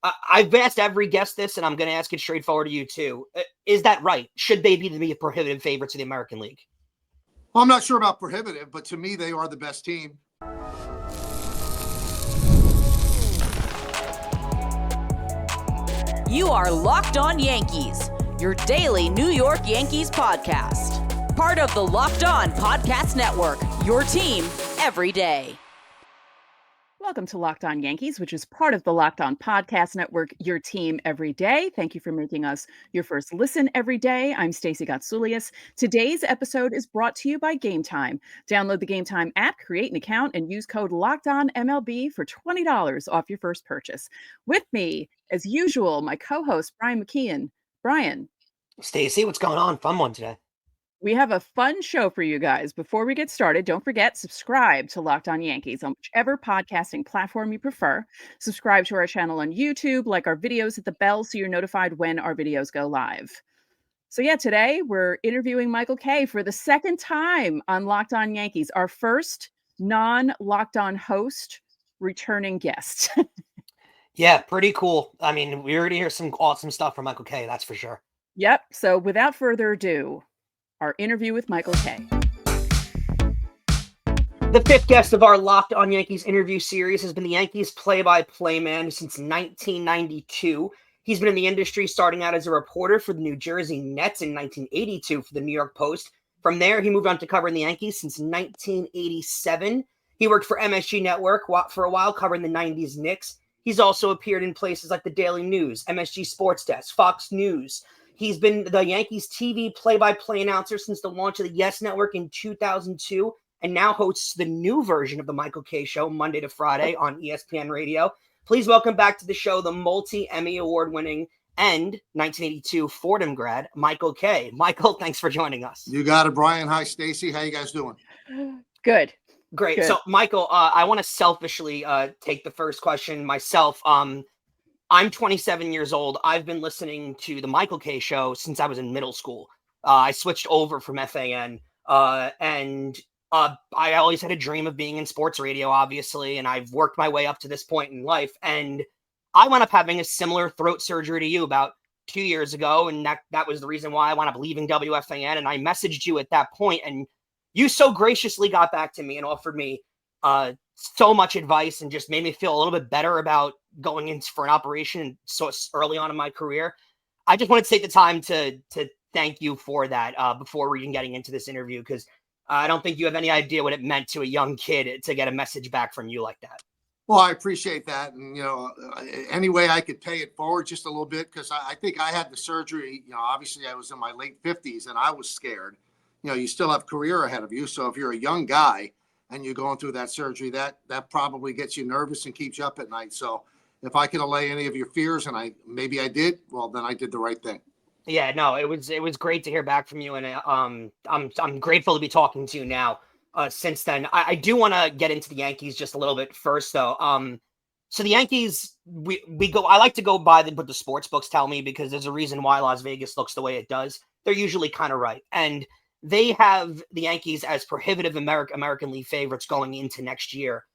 I've asked every guest this, and I'm going to ask it straightforward to you too. Is that right? Should they be the prohibitive favorites of the American League? Well, I'm not sure about prohibitive, but to me, they are the best team. You are Locked On Yankees, your daily New York Yankees podcast. Part of the Locked On Podcast Network, your team every day. Welcome to Locked On Yankees, which is part of the Locked On Podcast Network, your team every day. Thank you for making us your first listen every day. I'm Stacey Gotsoulias. Today's episode is brought to you by Gametime. Download the Gametime app, create an account, and use code LOCKEDONMLB for $20 off your first purchase. With me, as usual, my co-host, Brian McKeon. Brian. Stacey, what's going on? Fun one today. We have a fun show for you guys. Before we get started, don't forget, subscribe to Locked On Yankees on whichever podcasting platform you prefer. Subscribe to our channel on YouTube, like our videos, hit the bell so you're notified when our videos go live. So yeah, today we're interviewing Michael Kay for the second time on Locked On Yankees, our first non-Locked On host returning guest. Yeah, pretty cool. I mean, we're going to hear some awesome stuff from Michael Kay, that's for sure. Yep. So without further ado, our interview with Michael Kay. The fifth guest of our Locked On Yankees interview series has been the Yankees play-by-play man since 1992. He's been in the industry starting out as a reporter for the New Jersey Nets in 1982 for the New York Post. From there, he moved on to covering the Yankees since 1987. He worked for MSG Network for a while, covering the 90s Knicks. He's also appeared in places like the Daily News, MSG Sports Desk, Fox News. He's been the Yankees TV play-by-play announcer since the launch of the Yes Network in 2002, and now hosts the new version of the Michael Kay Show Monday to Friday on ESPN Radio. Please welcome back to the show the multi-Emmy award-winning and 1982 Fordham grad, Michael Kay. Michael, thanks for joining us. You got it, Brian. Hi, Stacey. How you guys doing? Good. Great. Good. So, Michael, I want to selfishly take the first question myself. I'm 27 years old. I've been listening to the Michael Kay Show since I was in middle school. I switched over from FAN, and I always had a dream of being in sports radio, obviously, and I've worked my way up to this point in life. And I wound up having a similar throat surgery to you about 2 years ago, and that was the reason why I wound up leaving WFAN. And I messaged you at that point, and you so graciously got back to me and offered me so much advice and just made me feel a little bit better about going in for an operation so early on in my career. I just wanted to take the time to thank you for that before we're even getting into this interview, because I don't think you have any idea what it meant to a young kid to get a message back from you like that. Well, I appreciate that. And, any way I could pay it forward just a little bit, because I think I had the surgery, obviously I was in my late 50s and I was scared. You still have career ahead of you. So if you're a young guy and you're going through that surgery, that probably gets you nervous and keeps you up at night. So if I could allay any of your fears, and maybe I did, well, then I did the right thing. Yeah, no, it was great to hear back from you, and I'm grateful to be talking to you now. Since then, I do want to get into the Yankees just a little bit first, though. So the Yankees, we go. I like to go by what the sports books tell me, because there's a reason why Las Vegas looks the way it does. They're usually kind of right, and they have the Yankees as prohibitive American League favorites going into next year.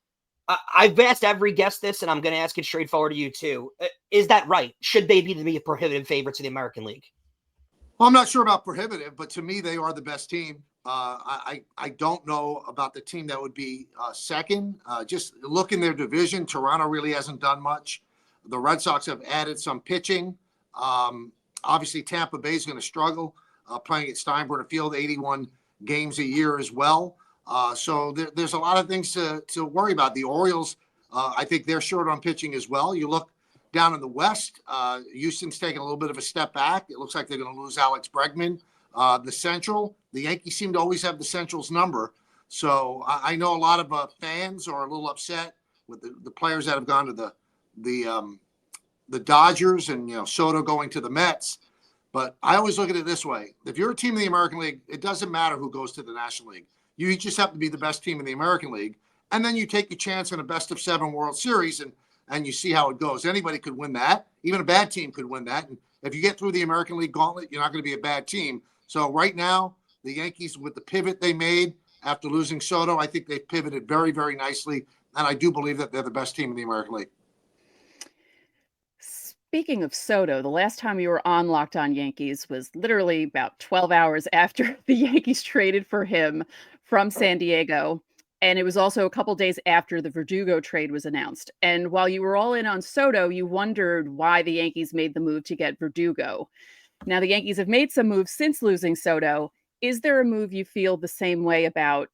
I've asked every guest this, and I'm going to ask it straightforward to you too. Is that right? Should they be the prohibitive favorites of the American League? Well, I'm not sure about prohibitive, but to me, they are the best team. I don't know about the team that would be second. Just look in their division. Toronto really hasn't done much. The Red Sox have added some pitching. Obviously, Tampa Bay is going to struggle playing at Steinbrenner Field, 81 games a year as well. So there's a lot of things to worry about. The Orioles, I think they're short on pitching as well. You look down in the West, Houston's taking a little bit of a step back. It looks like they're going to lose Alex Bregman. The Central, the Yankees seem to always have the Central's number. So I know a lot of fans are a little upset with the players that have gone to the Dodgers and, Soto going to the Mets. But I always look at it this way. If you're a team in the American League, it doesn't matter who goes to the National League. You just have to be the best team in the American League. And then you take your chance in a best-of-7 World Series, and you see how it goes. Anybody could win that. Even a bad team could win that. And if you get through the American League gauntlet, you're not going to be a bad team. So right now, the Yankees, with the pivot they made after losing Soto, I think they've pivoted very, very nicely. And I do believe that they're the best team in the American League. speaking of Soto, the last time you were on Locked On Yankees was literally about 12 hours after the Yankees traded for him from San Diego. And it was also a couple days after the Verdugo trade was announced. And while you were all in on Soto, you wondered why the Yankees made the move to get Verdugo. Now, the Yankees have made some moves since losing Soto. Is there a move you feel the same way about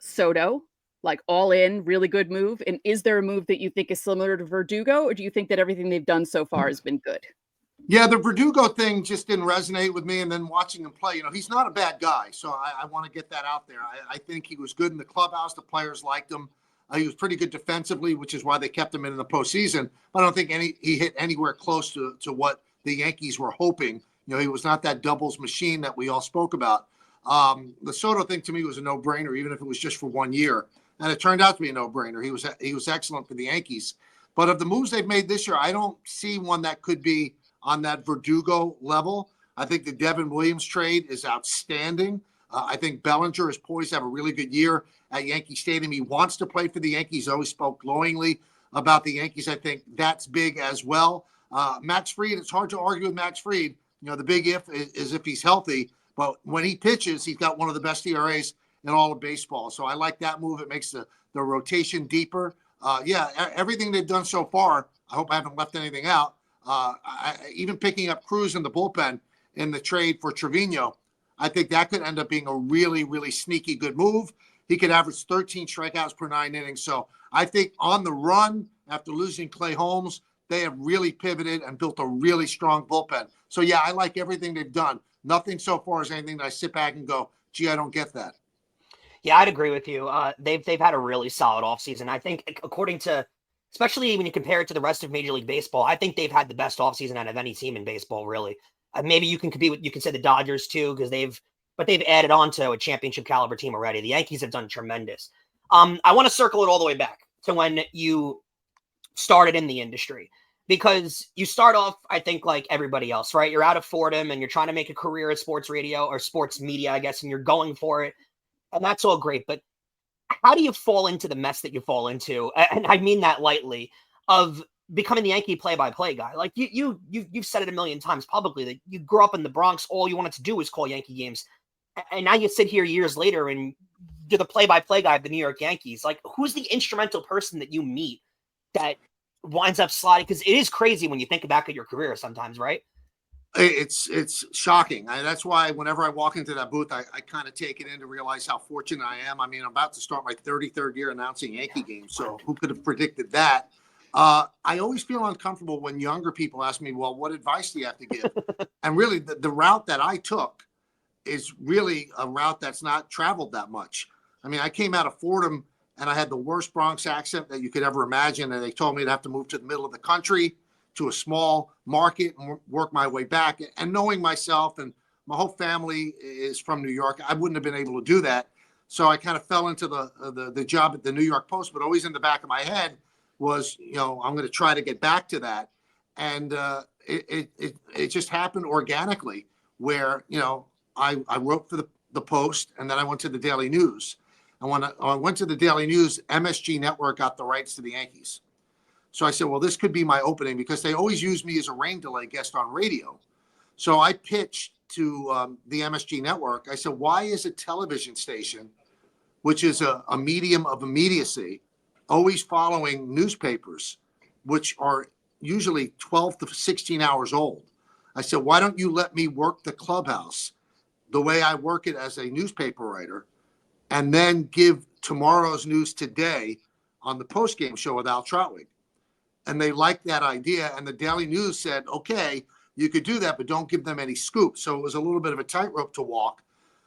Soto? Like all in, really good move? And is there a move that you think is similar to Verdugo, or do you think that everything they've done so far has been good? Yeah, the Verdugo thing just didn't resonate with me. And then watching him play, he's not a bad guy. So I want to get that out there. I think he was good in the clubhouse. The players liked him. He was pretty good defensively, which is why they kept him in the postseason. But I don't think he hit anywhere close to what the Yankees were hoping. He was not that doubles machine that we all spoke about. The Soto thing to me was a no-brainer, even if it was just for 1 year. And it turned out to be a no-brainer. He was excellent for the Yankees. But of the moves they've made this year, I don't see one that could be on that Verdugo level. I think the Devin Williams trade is outstanding. I think Bellinger is poised to have a really good year at Yankee Stadium. He wants to play for the Yankees. Always spoke glowingly about the Yankees. I think that's big as well. Max Fried, it's hard to argue with Max Fried. The big if is if he's healthy. But when he pitches, he's got one of the best ERAs in all of baseball. So I like that move. It makes the rotation deeper. Everything they've done so far, I hope I haven't left anything out. Even picking up Cruz in the bullpen in the trade for Trevino, I think that could end up being a really, really sneaky good move. He could average 13 strikeouts per 9 innings. So I think on the run, after losing Clay Holmes, they have really pivoted and built a really strong bullpen. So, yeah, I like everything they've done. Nothing so far is anything that I sit back and go, gee, I don't get that. Yeah, I'd agree with you. They've had a really solid offseason. I think according to, especially when you compare it to the rest of Major League Baseball, I think they've had the best offseason out of any team in baseball, really. Maybe you can compete with, you can say the Dodgers too, because they've added on to a championship caliber team already. The Yankees have done tremendous. I want to circle it all the way back to when you started in the industry, because you start off, I think, like everybody else, right? You're out of Fordham and you're trying to make a career at sports radio or sports media, I guess, and you're going for it. And that's all great. But how do you fall into the mess that you fall into? And I mean that lightly, of becoming the Yankee play-by-play guy. Like you've said it a million times publicly that you grew up in the Bronx. All you wanted to do was call Yankee games. And now you sit here years later and you're the play-by-play guy of the New York Yankees. Like, who's the instrumental person that you meet that winds up sliding? Because it is crazy when you think back at your career sometimes, right? It's shocking. That's why whenever I walk into that booth, I kind of take it in to realize how fortunate I am. I mean, I'm about to start my 33rd year announcing Yankee games, so who could have predicted that? I always feel uncomfortable when younger people ask me, well, what advice do you have to give? And really, the route that I took is really a route that's not traveled that much. I mean, I came out of Fordham, and I had the worst Bronx accent that you could ever imagine, and they told me I'd have to move to the middle of the country, to a small market, and work my way back. And knowing myself, and my whole family is from New York, I wouldn't have been able to do that. So I kind of fell into the job at the New York Post, but always in the back of my head was, I'm going to try to get back to that. And it just happened organically where, I wrote for the Post, and then I went to the Daily News. And when I went to the Daily News, MSG Network got the rights to the Yankees. So I said, well, this could be my opening, because they always use me as a rain delay guest on radio. So I pitched to the MSG Network. I said, why is a television station, which is a medium of immediacy, always following newspapers, which are usually 12 to 16 hours old? I said, why don't you let me work the clubhouse the way I work it as a newspaper writer, and then give tomorrow's news today on the postgame show with Al Trotwig? And they liked that idea. And the Daily News said, okay, you could do that, but don't give them any scoop. So it was a little bit of a tightrope to walk.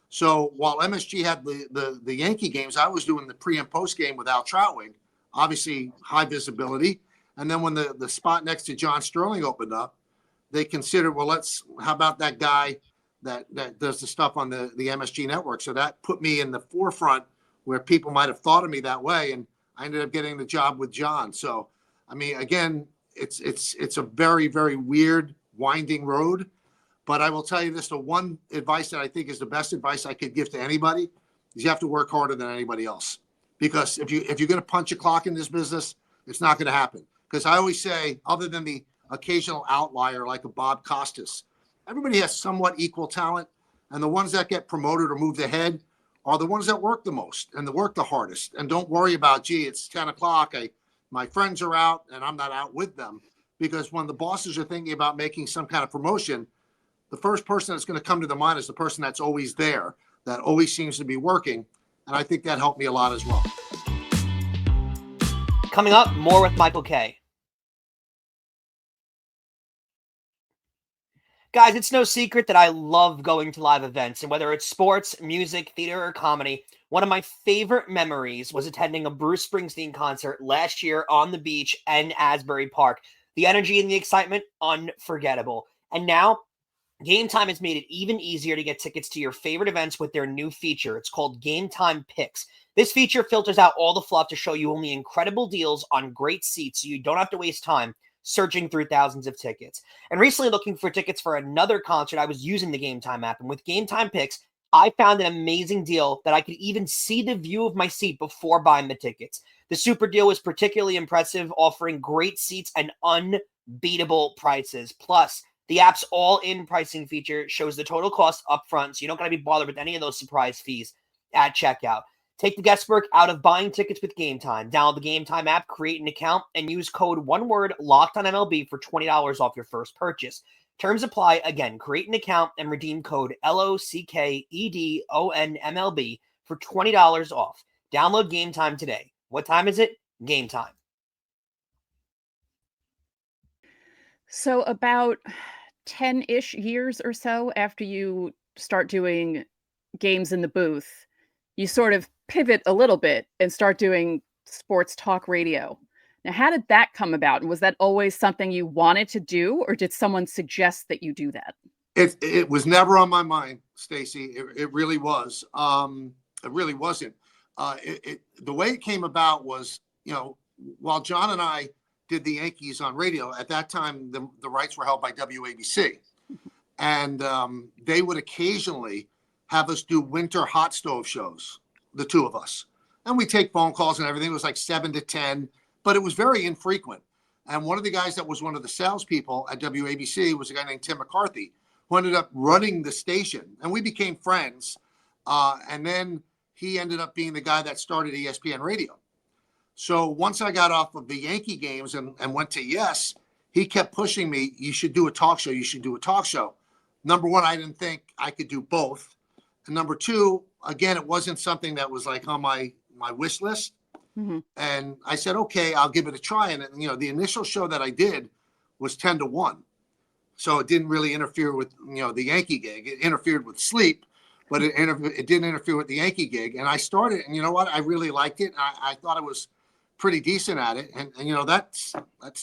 So while MSG had the Yankee games, I was doing the pre and post game with Al Trotwig, obviously high visibility. And then when the spot next to John Sterling opened up, they considered, well, how about that guy that does the stuff on the MSG network? So that put me in the forefront where people might have thought of me that way. And I ended up getting the job with John. So, I mean, again, it's a very, very weird, winding road. But I will tell you this, the one advice that I think is the best advice I could give to anybody is you have to work harder than anybody else. Because if you're going to punch a clock in this business, it's not going to happen. Because I always say, other than the occasional outlier like a Bob Costas. Everybody has somewhat equal talent, and the ones that get promoted or moved ahead are the ones that work the most and that work the hardest. And don't worry about, gee, it's 10 o'clock. My friends are out and I'm not out with them. Because when the bosses are thinking about making some kind of promotion, the first person that's going to come to the mind is the person that's always there, that always seems to be working. And I think that helped me a lot as well. Coming up, more with Michael K. Guys, it's no secret that I love going to live events, and whether it's sports, music, theater, or comedy, one of my favorite memories was attending a Bruce Springsteen concert last year on the beach in Asbury Park. The energy and the excitement, unforgettable. And now, Gametime has made it even easier to get tickets to your favorite events with their new feature. It's called Gametime Picks. This feature filters out all the fluff to show you only incredible deals on great seats so you don't have to waste time searching through thousands of tickets. And recently, looking for tickets for another concert, I was using the Gametime app. And with Gametime Picks, I found an amazing deal that I could even see the view of my seat before buying the tickets. The super deal was particularly impressive, offering great seats and unbeatable prices. Plus, the app's all-in pricing feature shows the total cost up front, so you don't got to be bothered with any of those surprise fees at checkout. Take the guesswork out of buying tickets with Gametime. Download the Gametime app, create an account, and use code one word LOCKEDONMLB for $20 off your first purchase. Terms apply. Again, create an account and redeem code LOCKEDONMLB for $20 off. Download Gametime today. What time is it? Gametime. So about 10-ish years or so after you start doing games in the booth, you sort of pivot a little bit and start doing sports talk radio. Now, how did that come about? And was that always something you wanted to do, or did someone suggest that you do that? It was never on my mind, Stacey. It really was. It really wasn't. The way it came about was, while John and I did the Yankees on radio, at that time, the rights were held by WABC. And they would occasionally have us do winter hot stove shows, the two of us. And we take phone calls and everything. It was like 7 to 10, but it was very infrequent. And one of the guys that was one of the salespeople at WABC was a guy named Tim McCarthy, who ended up running the station. And we became friends. And then he ended up being the guy that started ESPN Radio. So once I got off of the Yankee games and went to Yes, he kept pushing me, you should do a talk show. You should do a talk show. Number one, I didn't think I could do both. And number two, again, it wasn't something that was like on my wish list. Mm-hmm. And I said, okay, I'll give it a try. And, the initial show that I did was 10 to 1. So it didn't really interfere with, the Yankee gig. It interfered with sleep, but it didn't interfere with the Yankee gig. And I started, and you know what? I really liked it. I thought I was pretty decent at it. And that's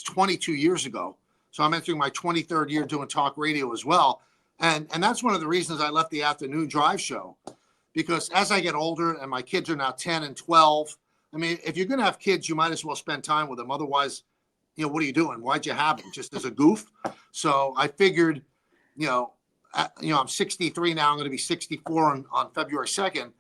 22 years ago. So I'm entering my 23rd year doing talk radio as well. And that's one of the reasons I left the afternoon drive show, because as I get older and my kids are now 10 and 12, I mean, if you're going to have kids, you might as well spend time with them. Otherwise, what are you doing? Why'd you have them? Just as a goof? So I figured, I'm 63 now. I'm going to be 64 on February 2nd.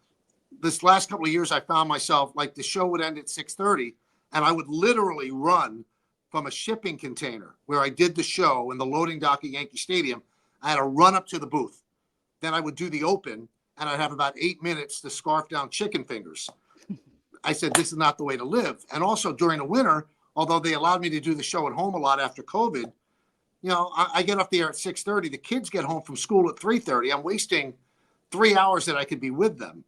This last couple of years, I found myself like the show would end at 6:30 and I would literally run from a shipping container where I did the show in the loading dock at Yankee Stadium. I had to run up to the booth. Then I would do the open, and I'd have about 8 minutes to scarf down chicken fingers. I said, this is not the way to live. And also during the winter, although they allowed me to do the show at home a lot after COVID, I get off the air at 6:30. The kids get home from school at 3:30. I'm wasting 3 hours that I could be with them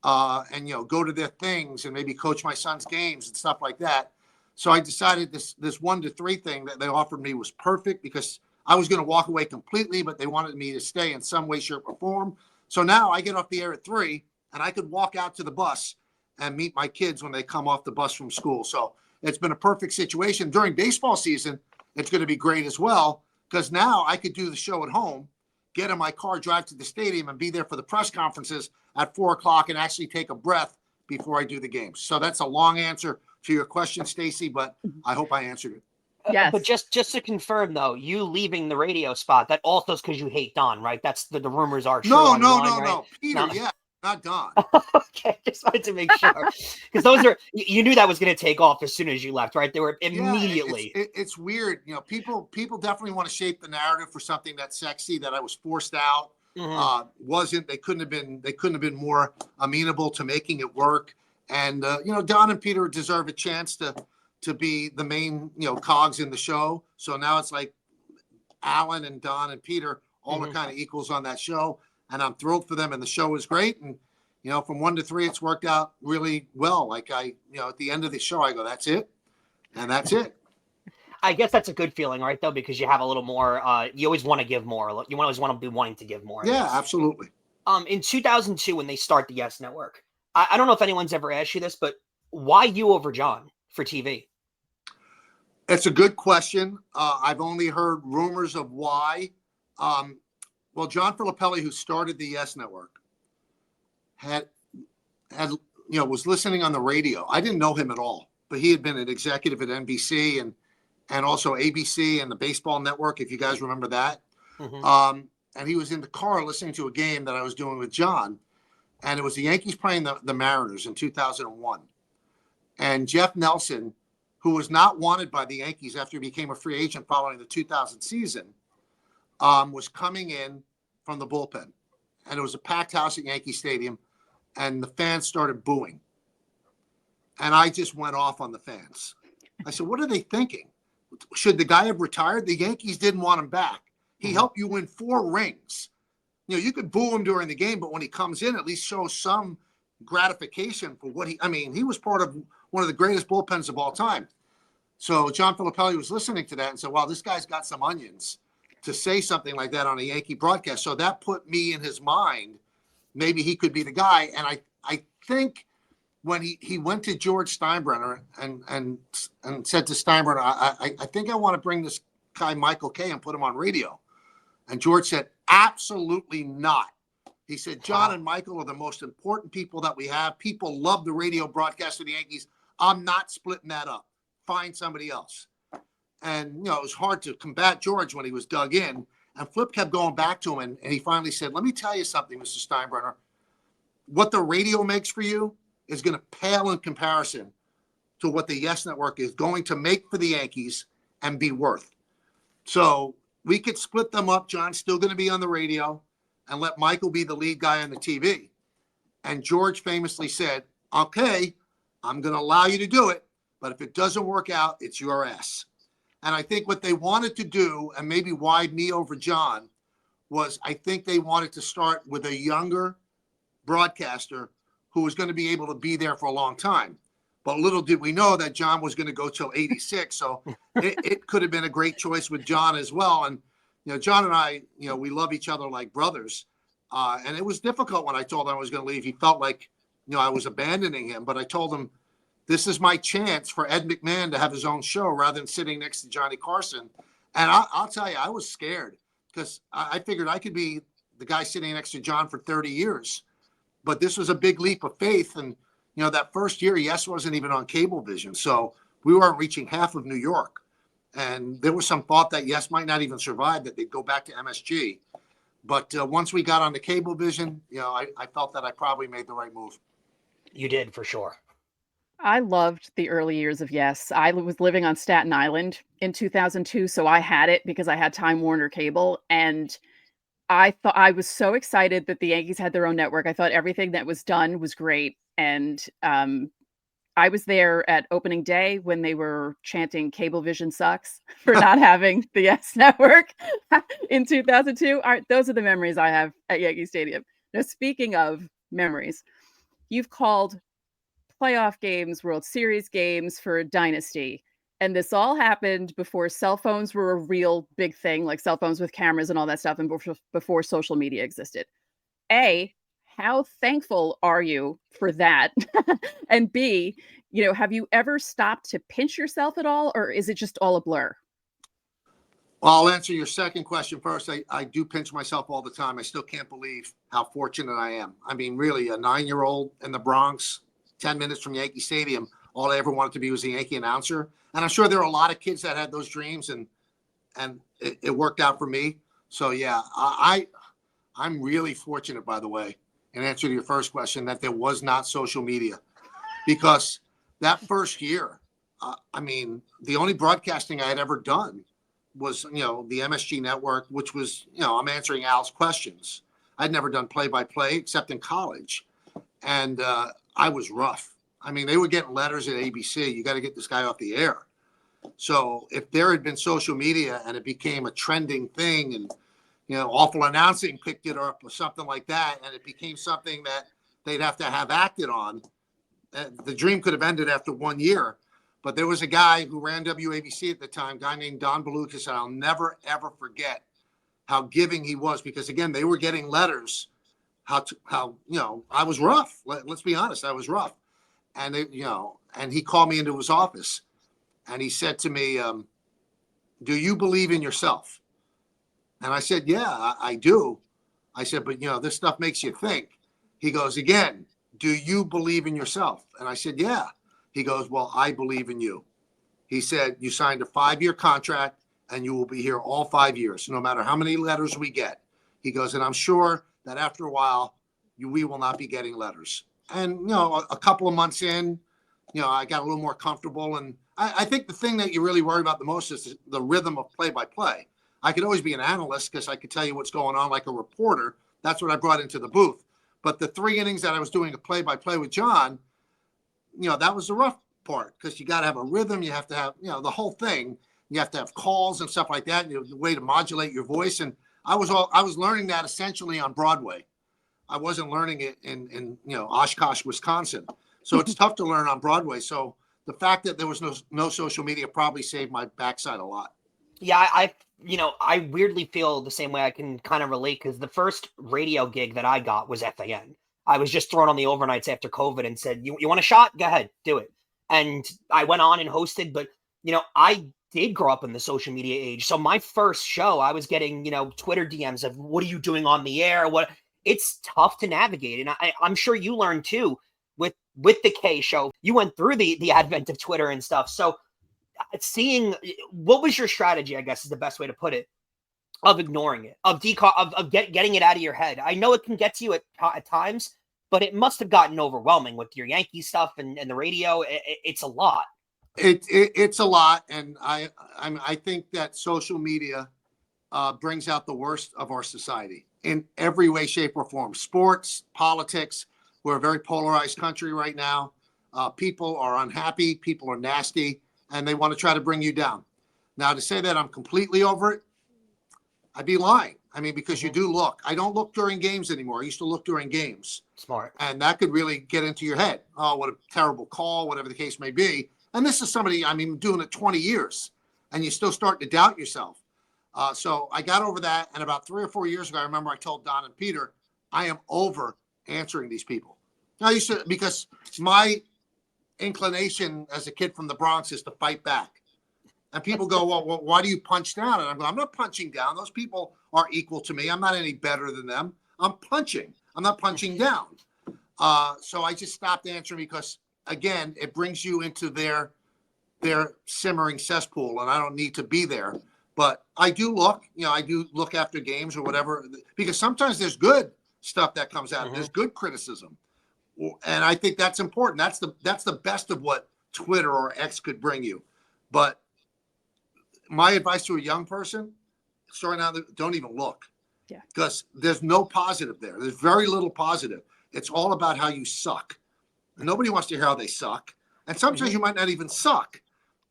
and go to their things and maybe coach my son's games and stuff like that. So I decided this 1 to 3 thing that they offered me was perfect, because I was going to walk away completely, but they wanted me to stay in some way, shape, or form. So now I get off the air at 3 and I could walk out to the bus and meet my kids when they come off the bus from school. So it's been a perfect situation. During baseball season, it's going to be great as well, because now I could do the show at home, get in my car, drive to the stadium, and be there for the press conferences at 4 o'clock and actually take a breath before I do the games. So that's a long answer to your question, Stacey, but I hope I answered it. Yes. But just to confirm, though, you leaving the radio spot, that also is because you hate Don, right? That's the rumors are true. No. Right? Peter, No. yeah. not Don. Okay, just wanted to make sure because those are you knew that was going to take off as soon as you left, right? They were immediately. Yeah, it's weird. People definitely want to shape the narrative for something that's sexy that I was forced out. Wasn't they couldn't have been more amenable to making it work. And Don and Peter deserve a chance to be the main cogs in the show. So now it's like Alan and Don and Peter all are kind of equals on that show, and I'm thrilled for them. And the show is great. And from 1 to 3, it's worked out really well. Like at the end of the show, I go, that's it, and that's it. I guess that's a good feeling, right? Though, because you have a little more. You always want to give more. You always want to be wanting to give more. Yeah, absolutely. In 2002, when they start the Yes Network, I don't know if anyone's ever asked you this, but why you over John for TV? It's a good question. I've only heard rumors of why. Well, John Filippelli, who started the Yes Network, had was listening on the radio. I didn't know him at all, but he had been an executive at NBC and also ABC and the Baseball Network, if you guys remember that. And he was in the car listening to a game that I was doing with John, and it was the Yankees playing the Mariners in 2001. And Jeff Nelson, who was not wanted by the Yankees after he became a free agent following the 2000 season, was coming in from the bullpen. And it was a packed house at Yankee Stadium, and the fans started booing. And I just went off on the fans. I said, what are they thinking? Should the guy have retired? The Yankees didn't want him back. He helped you win 4 rings. You could boo him during the game, but when he comes in, at least show some gratification for what he was part of one of the greatest bullpens of all time. So John Filippelli was listening to that and said, wow, this guy's got some onions to say something like that on a Yankee broadcast. So that put me in his mind. Maybe he could be the guy. And I think when he went to George Steinbrenner and said to Steinbrenner, I think I want to bring this guy Michael Kay and put him on radio. And George said, absolutely not. He said, John and Michael are the most important people that we have. People love the radio broadcast of the Yankees. I'm not splitting that up. Find somebody else. And, it was hard to combat George when he was dug in. And Flip kept going back to him. And he finally said, let me tell you something, Mr. Steinbrenner. What the radio makes for you is going to pale in comparison to what the Yes Network is going to make for the Yankees and be worth. So we could split them up. John's still going to be on the radio and let Michael be the lead guy on the TV. And George famously said, okay, I'm going to allow you to do it, but if it doesn't work out, it's your ass. And I think what they wanted to do, and maybe why me over John, was I think they wanted to start with a younger broadcaster who was going to be able to be there for a long time. But little did we know that John was going to go till 86. So it could have been a great choice with John as well. And, John and I, we love each other like brothers. And it was difficult when I told him I was going to leave. He felt like, I was abandoning him. But I told him, this is my chance for Ed McMahon to have his own show rather than sitting next to Johnny Carson. And I'll tell you, I was scared because I figured I could be the guy sitting next to John for 30 years. But this was a big leap of faith. And, that first year, Yes wasn't even on Cablevision. So we weren't reaching half of New York. And there was some thought that Yes might not even survive, that they'd go back to MSG. But once we got on the Cablevision, I felt that I probably made the right move. You did, for sure. I loved the early years of Yes. I was living on Staten Island in 2002, so I had it because I had Time Warner Cable. And I thought I was so excited that the Yankees had their own network. I thought everything that was done was great. And I was there at opening day when they were chanting Cablevision sucks for not having the Yes Network in 2002. Those are the memories I have at Yankee Stadium. Now, speaking of memories, you've called playoff games, World Series games for Dynasty. And this all happened before cell phones were a real big thing, like cell phones with cameras and all that stuff, and before social media existed. A, how thankful are you for that? And B, have you ever stopped to pinch yourself at all, or is it just all a blur? Well, I'll answer your second question first. I do pinch myself all the time. I still can't believe how fortunate I am. I mean, really, a 9-year-old in the Bronx, 10 minutes from Yankee Stadium, all I ever wanted to be was a Yankee announcer. And I'm sure there are a lot of kids that had those dreams, and it worked out for me. So, yeah, I'm really fortunate, by the way. in answer to your first question, that there was not social media, because that first year, I mean, the only broadcasting I had ever done was, the MSG network, which was, I'm answering Al's questions. I'd never done play-by-play except in college. And I was rough. I mean, they were getting letters at ABC. You got to get this guy off the air. So if there had been social media and it became a trending thing, and, Awful Announcing picked it up or something like that, and it became something that they'd have to have acted on, the dream could have ended after 1 year. But there was a guy who ran WABC at the time, a guy named Don Balukas, and I'll never, ever forget how giving he was, because, again, they were getting letters how I was rough. Let's be honest, I was rough. And, and he called me into his office, and he said to me, do you believe in yourself? And I said, yeah, I do. I said, but, this stuff makes you think. He goes, again, do you believe in yourself? And I said, yeah. He goes, well, I believe in you. He said, you signed a 5-year contract and you will be here all 5 years, no matter how many letters we get. He goes, and I'm sure that after a while, we will not be getting letters. And, a couple of months in, I got a little more comfortable. And I think the thing that you really worry about the most is the rhythm of play-by-play. I could always be an analyst because I could tell you what's going on like a reporter. That's what I brought into the booth. But the 3 innings that I was doing a play-by-play with John, that was the rough part, because you got to have a rhythm. You have to have, the whole thing. You have to have calls and stuff like that. The way to modulate your voice. And I was learning that essentially on Broadway. I wasn't learning it in Oshkosh, Wisconsin. So it's tough to learn on Broadway. So the fact that there was no social media probably saved my backside a lot. Yeah, I weirdly feel the same way. I can kind of relate, because the first radio gig that I got was FAN. I was just thrown on the overnights after COVID and said, you want a shot? Go ahead, do it. And I went on and hosted, but, I did grow up in the social media age. So my first show, I was getting, Twitter DMs of, what are you doing on the air? It's tough to navigate. And I'm sure you learned too with the K show. You went through the advent of Twitter and stuff. So seeing, what was your strategy, I guess is the best way to put it, of ignoring it, of getting it out of your head? I know it can get to you at times, but it must have gotten overwhelming with your Yankee stuff and the radio. It's a lot. It's a lot. And I think that social media brings out the worst of our society in every way, shape, or form. Sports, politics. We're a very polarized country right now. People are unhappy. People are nasty. And they want to try to bring you down. Now, to say that I'm completely over it, I'd be lying. I mean, because you do look. I don't look during games anymore. I used to look during games. Smart. And that could really get into your head. Oh, what a terrible call, whatever the case may be. And this is somebody, doing it 20 years, and you still start to doubt yourself. So I got over that. And about 3 or 4 years ago, I remember I told Don and Peter, I am over answering these people. I used to, because my inclination as a kid from the Bronx is to fight back. And people go, well, why do you punch down? And I'm going, I'm not punching down. Those people are equal to me. I'm not any better than them. I'm punching. I'm not punching down. So I just stopped answering because, again, it brings you into their simmering cesspool, and I don't need to be there. But I do look after games or whatever, because sometimes there's good stuff that comes out. There's good criticism. And I think that's important. That's the best of what Twitter or X could bring you. But my advice to a young person starting out, don't even look. Yeah. Because there's no positive there. There's very little positive. It's all about how you suck. And nobody wants to hear how they suck. And sometimes you might not even suck.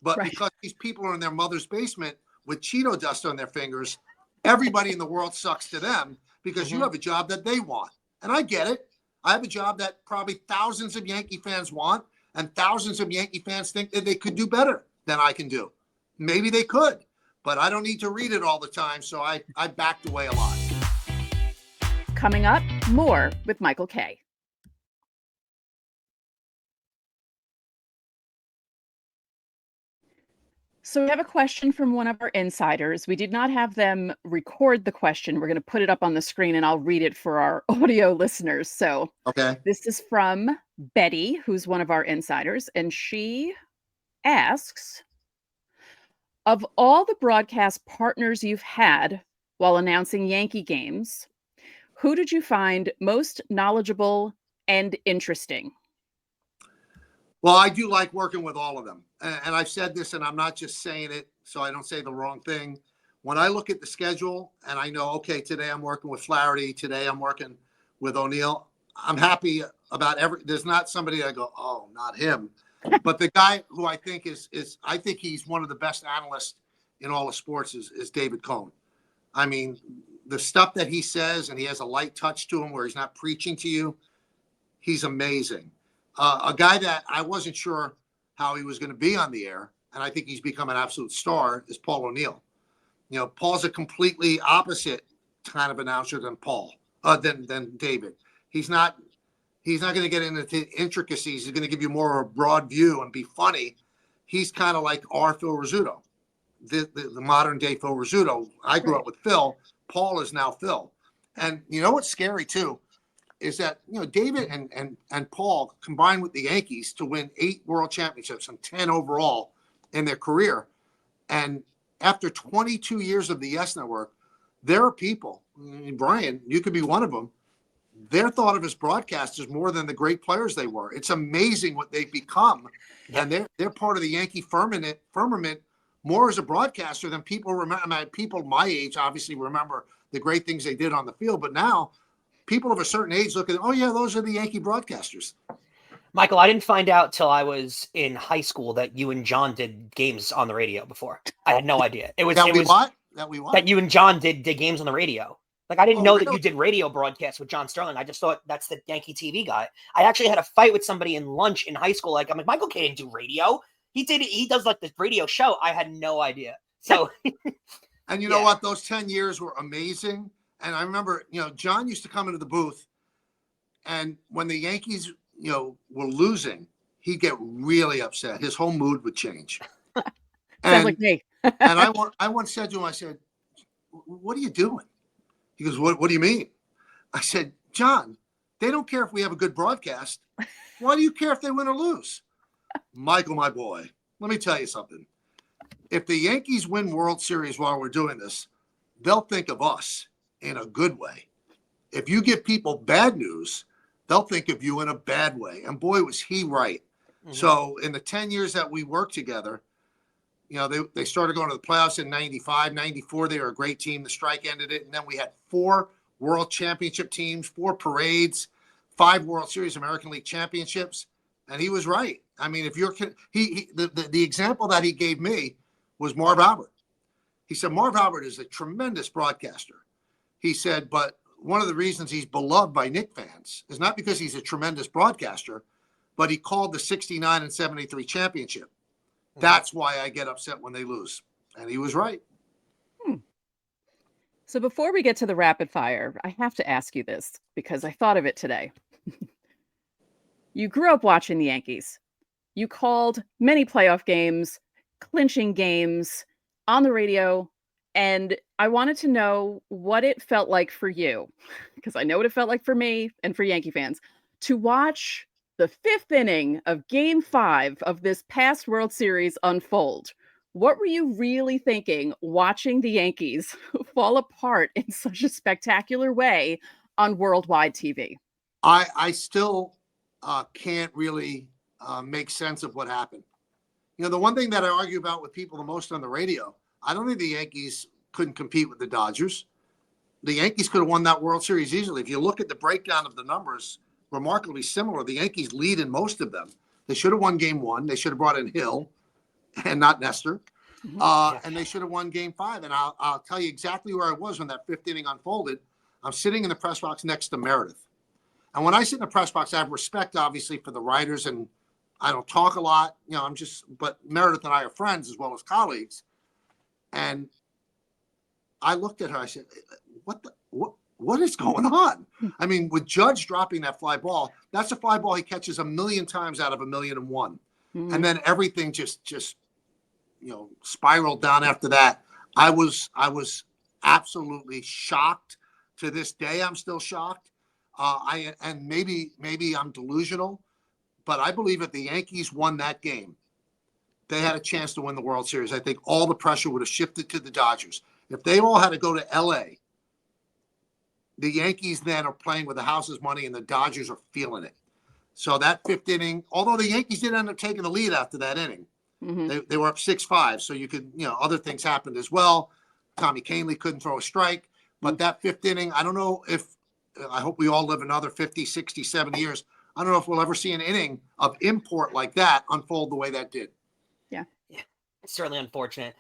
But because these people are in their mother's basement with Cheeto dust on their fingers, everybody in the world sucks to them because you have a job that they want. And I get it. I have a job that probably thousands of Yankee fans want, and thousands of Yankee fans think that they could do better than I can do. Maybe they could, but I don't need to read it all the time, so I backed away a lot. Coming up, more with Michael K. So we have a question from one of our insiders. We did not have them record the question. We're going to put it up on the screen and I'll read it for our audio listeners. So This is from Betty, who's one of our insiders. And she asks, of all the broadcast partners you've had while announcing Yankee games, Who did you find most knowledgeable and interesting? Well, I do like working with all of them. And I've said this, and I'm not just saying it so I don't say the wrong thing. When I look at the schedule and I know, okay, today I'm working with Flaherty, today I'm working with O'Neill, I'm happy about there's not somebody I go, oh, not him. But the guy who I think I think he's one of the best analysts in all of sports is David Cohn. I mean, the stuff that he says, and he has a light touch to him where he's not preaching to you, he's amazing. A guy that I wasn't sure how he was going to be on the air, and I think he's become an absolute star, is Paul O'Neill. You know, Paul's a completely opposite kind of announcer than than David. He's not going to get into the intricacies. He's going to give you more of a broad view and be funny. He's kind of like our Phil Rizzuto, the modern day Phil Rizzuto. I grew up with Phil. Paul is now Phil. And you know what's scary too is that, you know, David and Paul combined with the Yankees to win 8 world championships and 10 overall in their career. And after 22 years of the Yes Network, there are people, Brian, you could be one of them, they're thought of as broadcasters more than the great players they were. It's amazing what they've become. Yep. And they're part of the Yankee firmament more as a broadcaster than people remember. I mean, people my age obviously remember the great things they did on the field, but now people of a certain age look at, oh yeah, those are the Yankee broadcasters. Michael, I didn't find out till I was in high school that you and John did games on the radio before. I had no idea. That you and John did games on the radio. Like, I didn't know that you did radio broadcasts with John Sterling. I just thought that's the Yankee TV guy. I actually had a fight with somebody in lunch in high school. Like, I'm like, Michael K didn't do radio. He does like this radio show. I had no idea. So, and you know what? Those 10 years were amazing. And I remember, you know, John used to come into the booth, and when the Yankees, you know, were losing, he'd get really upset. His whole mood would change. Sounds like me. And I once said to him, I said, what are you doing? He goes, what do you mean? I said, John, they don't care if we have a good broadcast. Why do you care if they win or lose? Michael, my boy, let me tell you something. If the Yankees win World Series while we're doing this, they'll think of us in a good way. If you give people bad news, they'll think of you in a bad way. And boy, was he right. Mm-hmm. So in the 10 years that we worked together, you know, they started going to the playoffs in 95, 94. They were a great team. The strike ended it. And then we had 4 world championship teams, 4 parades, 5 World Series American League championships. And he was right. I mean, if you're the example that he gave me was Marv Albert. He said, Marv Albert is a tremendous broadcaster. He said, but one of the reasons he's beloved by Knicks fans is not because he's a tremendous broadcaster, but he called the 69 and 73 championship. That's why I get upset when they lose. And he was right. So before we get to the rapid fire, I have to ask you this because I thought of it today. You grew up watching the Yankees. You called many playoff games, clinching games on the radio. And I wanted to know what it felt like for you, because I know what it felt like for me and for Yankee fans, to watch the 5th inning of Game 5 of this past World Series unfold. What were you really thinking watching the Yankees fall apart in such a spectacular way on worldwide TV? I still can't really make sense of what happened. You know, the one thing that I argue about with people the most on the radio, I don't think the Yankees couldn't compete with the Dodgers. The Yankees could have won that World Series easily. If you look at the breakdown of the numbers, remarkably similar. The Yankees lead in most of them. They should have won Game 1. They should have brought in Hill and not Nestor. And they should have won Game 5. And I'll tell you exactly where I was when that 5th inning unfolded. I'm sitting in the press box next to Meredith. And when I sit in the press box, I have respect, obviously, for the writers, and I don't talk a lot. You know, but Meredith and I are friends as well as colleagues. And I looked at her. I said, what is going on? I mean, with Judge dropping that fly ball, that's a fly ball he catches 1,000,000 times out of 1,000,001. Mm-hmm. And then everything just, you know, spiraled down after that. I was absolutely shocked. To this day, I'm still shocked. And maybe I'm delusional, but I believe if the Yankees won that game, they had a chance to win the World Series. I think all the pressure would have shifted to the Dodgers. If they all had to go to LA, the Yankees then are playing with the house's money, and the Dodgers are feeling it. So that fifth inning, although the Yankees did end up taking the lead after that inning, they were up 6-5. So you could, other things happened as well. Tommy Kahnle couldn't throw a strike. But that fifth inning, I don't know if, I hope we all live another 50, 60, 70 years. I don't know if we'll ever see an inning of import like that unfold the way that did. Yeah, it's certainly unfortunate.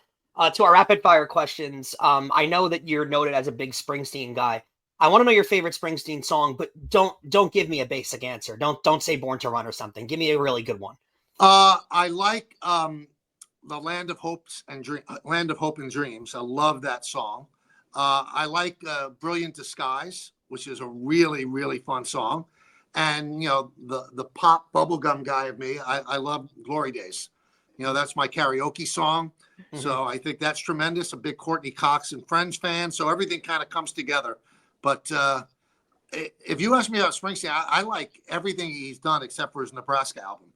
To our rapid fire questions, I know that you're noted as a big Springsteen guy. I want to know your favorite Springsteen song, but don't give me a basic answer. Don't say Born to Run or something. Give me a really good one. I like the Land of Hope and Dreams. I love that song. I like Brilliant Disguise, which is a really, really fun song. And, the pop bubblegum guy of me, I love Glory Days. That's my karaoke song. So I think that's tremendous. A big Courtney Cox and Friends fan. So everything kind of comes together. But if you ask me about Springsteen, I like everything he's done except for his Nebraska album.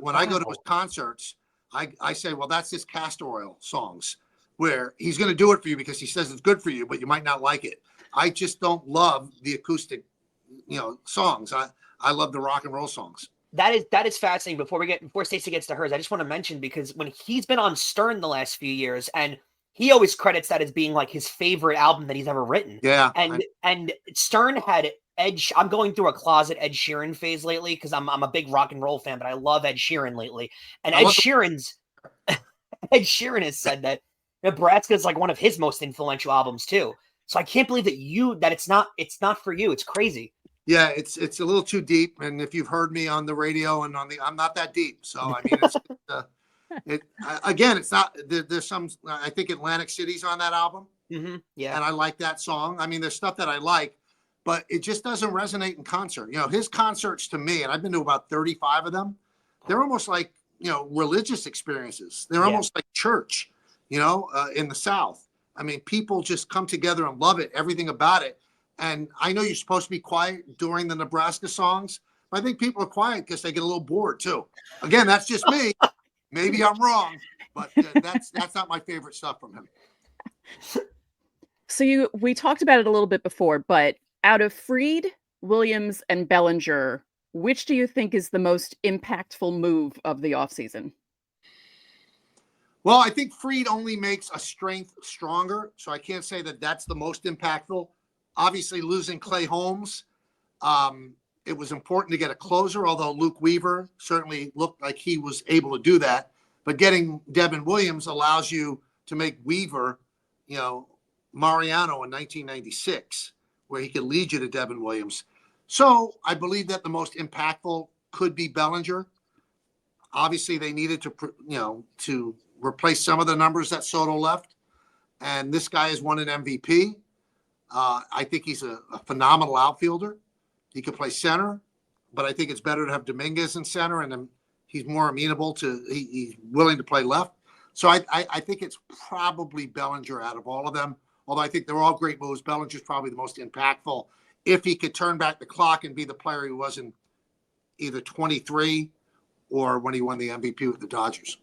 When I go to his concerts, I say, well, that's his Castor Oil songs, where he's going to do it for you because he says it's good for you, but you might not like it. I just don't love the acoustic, songs. I love the rock and roll songs. That is fascinating. Before Stacey gets to hers, I just want to mention, because when he's been on Stern the last few years, and he always credits that as being like his favorite album that he's ever written. Yeah. And Stern had I'm going through a closet Ed Sheeran phase lately because I'm a big rock and roll fan, but I love Ed Sheeran lately. And Ed Sheeran has said that Nebraska is like one of his most influential albums too. So I can't believe that it's not for you. It's crazy. Yeah, it's a little too deep. And if you've heard me on the radio and I'm not that deep. So I mean, it's not. There's some. I think Atlantic City's on that album. Yeah, and I like that song. I mean, there's stuff that I like, but it just doesn't resonate in concert. His concerts to me, and I've been to about 35 of them. They're almost like religious experiences. They're almost like church. In the South. I mean, people just come together and love it, everything about it. And I know you're supposed to be quiet during the Nebraska songs, but I think people are quiet because they get a little bored too. Again, that's just me. Maybe I'm wrong, but that's not my favorite stuff from him. So we talked about it a little bit before, but out of Fried, Williams, and Bellinger, which do you think is the most impactful move of the offseason? Well, I think Fried only makes a strength stronger, so I can't say that that's the most impactful. Obviously, losing Clay Holmes, it was important to get a closer, although Luke Weaver certainly looked like he was able to do that. But getting Devin Williams allows you to make Weaver, Mariano in 1996, where he could lead you to Devin Williams. So I believe that the most impactful could be Bellinger. Obviously, they needed to replace some of the numbers that Soto left. And this guy has won an MVP. I think he's a phenomenal outfielder. He could play center, but I think it's better to have Dominguez in center, and then he's more amenable to, he's willing to play left. So I think it's probably Bellinger out of all of them, although I think they're all great moves. Bellinger's probably the most impactful if he could turn back the clock and be the player he was in either 23 or when he won the MVP with the Dodgers.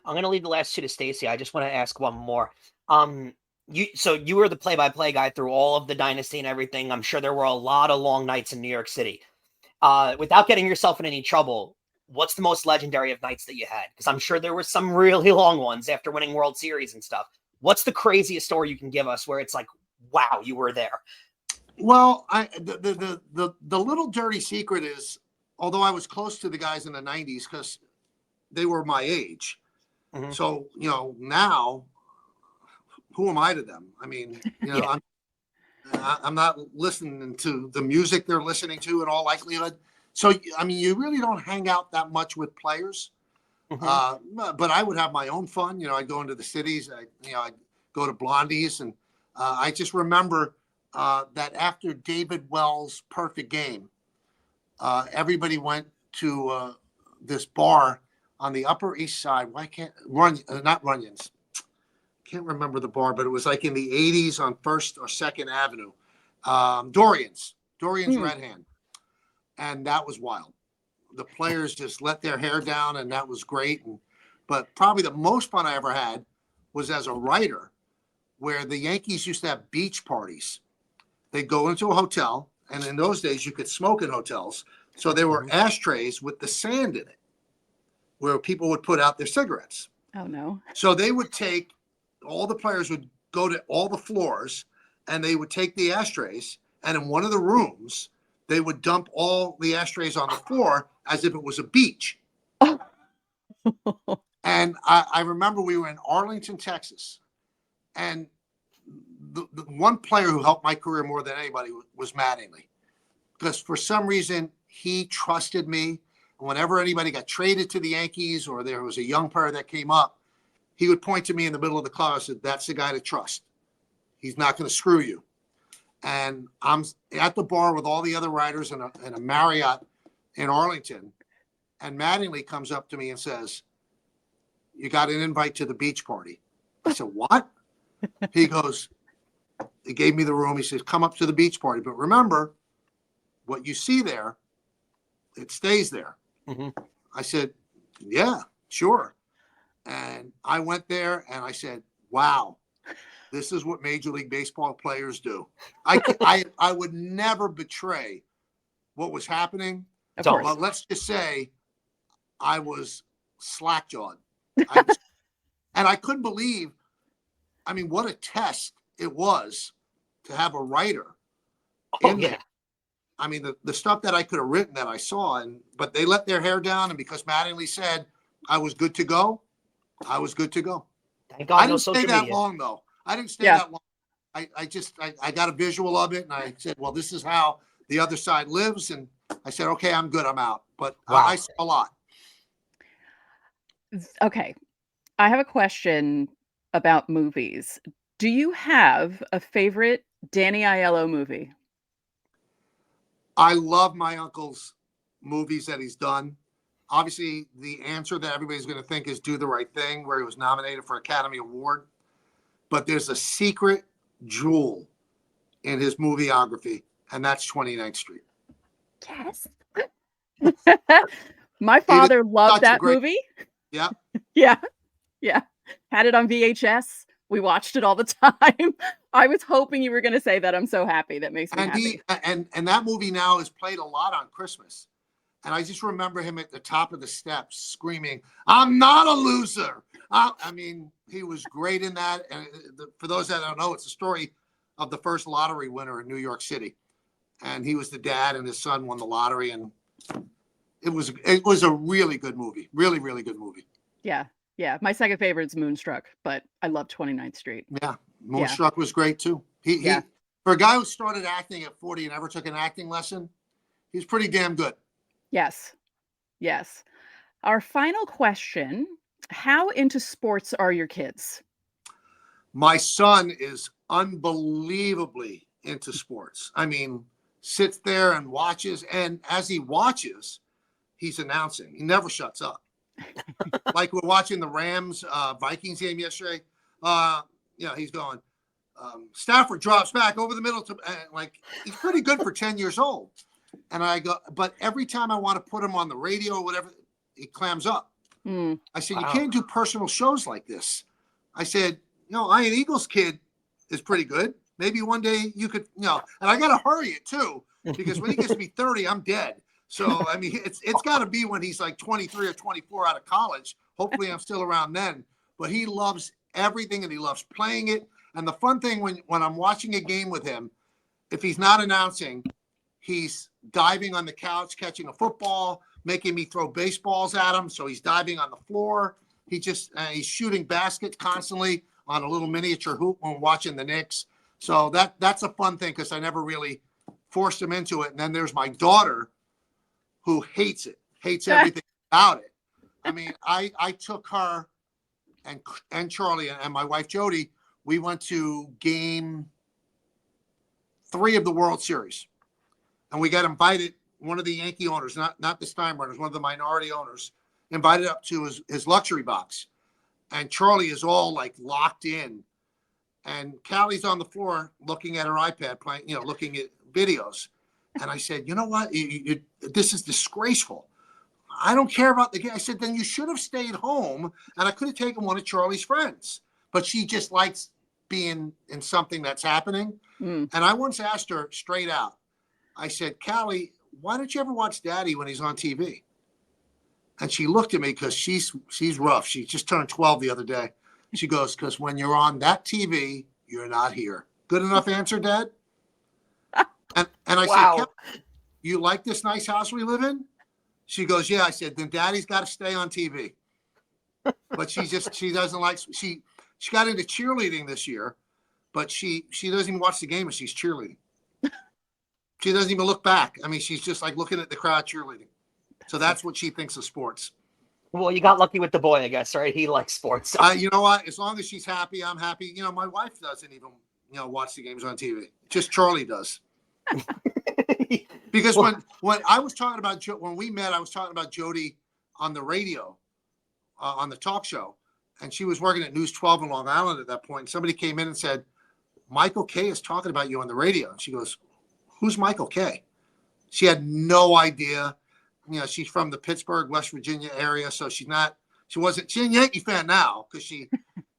I'm going to leave the last two to Stacey. I just want to ask one more. You were the play-by-play guy through all of the dynasty and everything. I'm sure there were a lot of long nights in New York City. Without getting yourself in any trouble, what's the most legendary of nights that you had? Because I'm sure there were some really long ones after winning World Series and stuff. What's the craziest story you can give us where it's like, wow, you were there? Well, the little dirty secret is, although I was close to the guys in the 90s because they were my age. Mm-hmm. So, now who am I to them? I mean, yeah. I'm not listening to the music they're listening to in all likelihood. So, I mean, you really don't hang out that much with players. Mm-hmm. But I would have my own fun. I'd go into the cities. I'd go to Blondie's. And I just remember that after David Wells' perfect game, everybody went to this bar on the Upper East Side. Not Runyon's. Can't remember the bar, but it was like in the 80s on 1st or 2nd Avenue. Dorian's Red Hand. And that was wild. The players just let their hair down, and that was great. But probably the most fun I ever had was as a writer, where the Yankees used to have beach parties they'd go into a hotel, and in those days you could smoke in hotels. So there were ashtrays with the sand in it where people would put out their cigarettes. Oh, no. So they would take, all the players would go to all the floors, and they would take the ashtrays, and in one of the rooms, they would dump all the ashtrays on the floor as if it was a beach. And I remember we were in Arlington, Texas, and the one player who helped my career more than anybody was Mattingly, because for some reason he trusted me. Whenever anybody got traded to the Yankees or there was a young player that came up, he would point to me in the middle of the club and said, "That's the guy to trust. He's not going to screw you." And I'm at the bar with all the other writers in a Marriott in Arlington, and Mattingly comes up to me and says, "You got an invite to the beach party." I said, "What?" He goes, he gave me the room. He says, "Come up to the beach party. But remember, what you see there, it stays there." Mm-hmm. I said, "Yeah, sure." And I went there and I said, "Wow, this is what Major League Baseball players do." I would never betray what was happening. Of course. But let's just say I was slack-jawed. And I couldn't believe, I mean, what a test it was to have a writer in there. I mean, the stuff that I could have written that I saw, but they let their hair down, and because Mattingly said I was good to go, I was good to go. Thank God, I didn't stay that media. long, though. I didn't stay that long. I got a visual of it, and I said, well, this is how the other side lives. And I said, okay, I'm good. I'm out. But Wow. I saw a lot. Okay. I have a question about movies. Do you have a favorite Danny Aiello movie? I love my uncle's movies that he's done. Obviously, the answer that everybody's going to think is Do the Right Thing, where he was nominated for Academy Award. But there's a secret jewel in his movieography, and that's 29th Street. Yes. My father loved that movie. Yeah. Yeah. Yeah. Had it on VHS. We watched it all the time. I was hoping you were going to say that. I'm so happy. That makes me happy. And that movie now is played a lot on Christmas. And I just remember him at the top of the steps screaming, "I'm not a loser." I mean, he was great in that. And for those that don't know, it's a story of the first lottery winner in New York City. And he was the dad, and his son won the lottery. And it was a really good movie. Really, really good movie. Yeah. Yeah. My second favorite is Moonstruck, but I love 29th Street. Yeah. Moonstruck was great too. He for a guy who started acting at 40 and never took an acting lesson, he's pretty damn good. Yes. Yes. Our final question. How into sports are your kids? My son is unbelievably into sports. I mean, sits there and watches. And as he watches, he's announcing. He never shuts up. Like we're watching the Rams Vikings game yesterday. He's going, Stafford drops back over the middle to like he's pretty good for 10 years old. And I go, but every time I want to put him on the radio or whatever, he clams up. I said, You can't do personal shows like this. I said, Iron Eagle's kid is pretty good. Maybe one day you could, and I got to hurry it too, because when he gets to be 30, I'm dead. So, I mean, it's got to be when he's like 23 or 24 out of college. Hopefully I'm still around then. But he loves everything, and he loves playing it. And the fun thing when I'm watching a game with him, if he's not announcing, he's diving on the couch, catching a football, making me throw baseballs at him. So he's diving on the floor. He's shooting baskets constantly on a little miniature hoop when watching the Knicks. So that's a fun thing because I never really forced him into it. And then there's my daughter who hates everything about it. I mean, I took her and Charlie and my wife Jody. We went to game 3 of the World Series, and we got invited. One of the Yankee owners, not the Steinbrenners, one of the minority owners, invited up to his luxury box, and Charlie is all like locked in, and Callie's on the floor looking at her iPad, playing, looking at videos. And I said, you know what? This is disgraceful. I don't care about the game. I said, then you should have stayed home, and I could have taken one of Charlie's friends. But she just likes being in something that's happening. And I once asked her straight out, I said, Callie, why don't you ever watch Daddy when he's on TV? And she looked at me because she's rough. She just turned 12 the other day. She goes, because when you're on that TV, you're not here. Good enough answer, Dad? And I Wow. said, you like this nice house we live in? She goes, yeah. I said, then Daddy's got to stay on TV. But she doesn't like, she got into cheerleading this year, but she doesn't even watch the game when she's cheerleading. She doesn't even look back. I mean, she's just like looking at the crowd cheerleading. So that's what she thinks of sports. Well, you got lucky with the boy, I guess, right? He likes sports. So. You know what? As long as she's happy, I'm happy. You know, my wife doesn't even, watch the games on TV. Just Charlie does. Because when I was talking about, when we met, I was talking about Jody on the radio, on the talk show. And she was working at News 12 in Long Island at that point. And somebody came in and said, Michael Kay is talking about you on the radio. And she goes, who's Michael Kay? She had no idea. She's from the Pittsburgh, West Virginia area. So she's a Yankee fan now because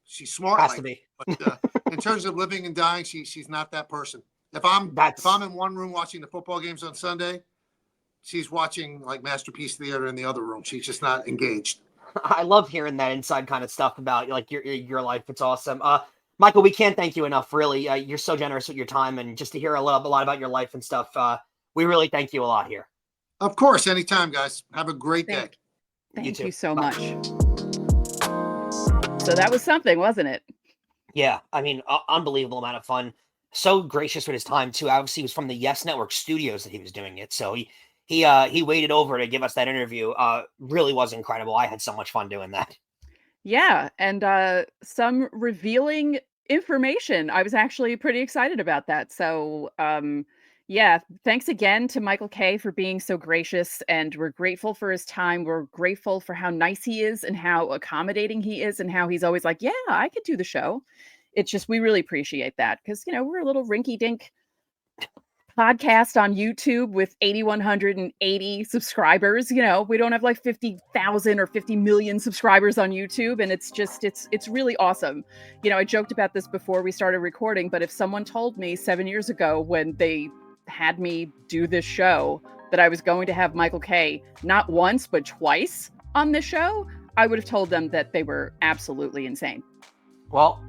she's smart. Has to be. But in terms of living and dying, she's not that person. If I'm in one room watching the football games on Sunday, she's watching like Masterpiece Theater in the other room. She's just not engaged. I love hearing that inside kind of stuff about like your life. It's awesome. Michael, we can't thank you enough. Really, you're so generous with your time, and just to hear a lot about your life and stuff. We really thank you a lot here. Of course, anytime, guys. Have a great day. Thank you so much. So that was something, wasn't it? Yeah, I mean, unbelievable amount of fun. So gracious with his time too. Obviously, it was from the Yes Network studios that he was doing it. So he waited over to give us that interview. Really was incredible. I had so much fun doing that. Yeah, and some revealing information. I was actually pretty excited about that. So yeah, thanks again to Michael Kay for being so gracious, and we're grateful for his time. We're grateful for how nice he is and how accommodating he is and how he's always like, yeah, I could do the show. It's just, we really appreciate that because, we're a little rinky-dink podcast on YouTube with 8,180 subscribers. We don't have like 50,000 or 50 million subscribers on YouTube. And it's just, it's really awesome. I joked about this before we started recording, but if someone told me 7 years ago when they had me do this show that I was going to have Michael Kay not once, but twice on this show, I would have told them that they were absolutely insane. Well,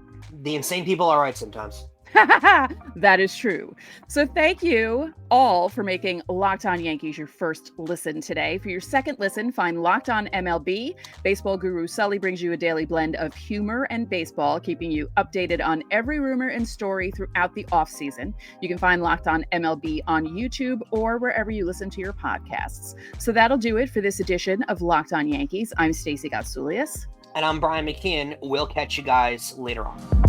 the insane people are right sometimes. That is true. So thank you all for making Locked On Yankees your first listen today. For your second listen, find Locked On MLB. Baseball guru Sully brings you a daily blend of humor and baseball, keeping you updated on every rumor and story throughout the offseason. You can find Locked On MLB on YouTube or wherever you listen to your podcasts. So that'll do it for this edition of Locked On Yankees. I'm Stacey Gatsoulias. And I'm Brian McKeon. We'll catch you guys later on.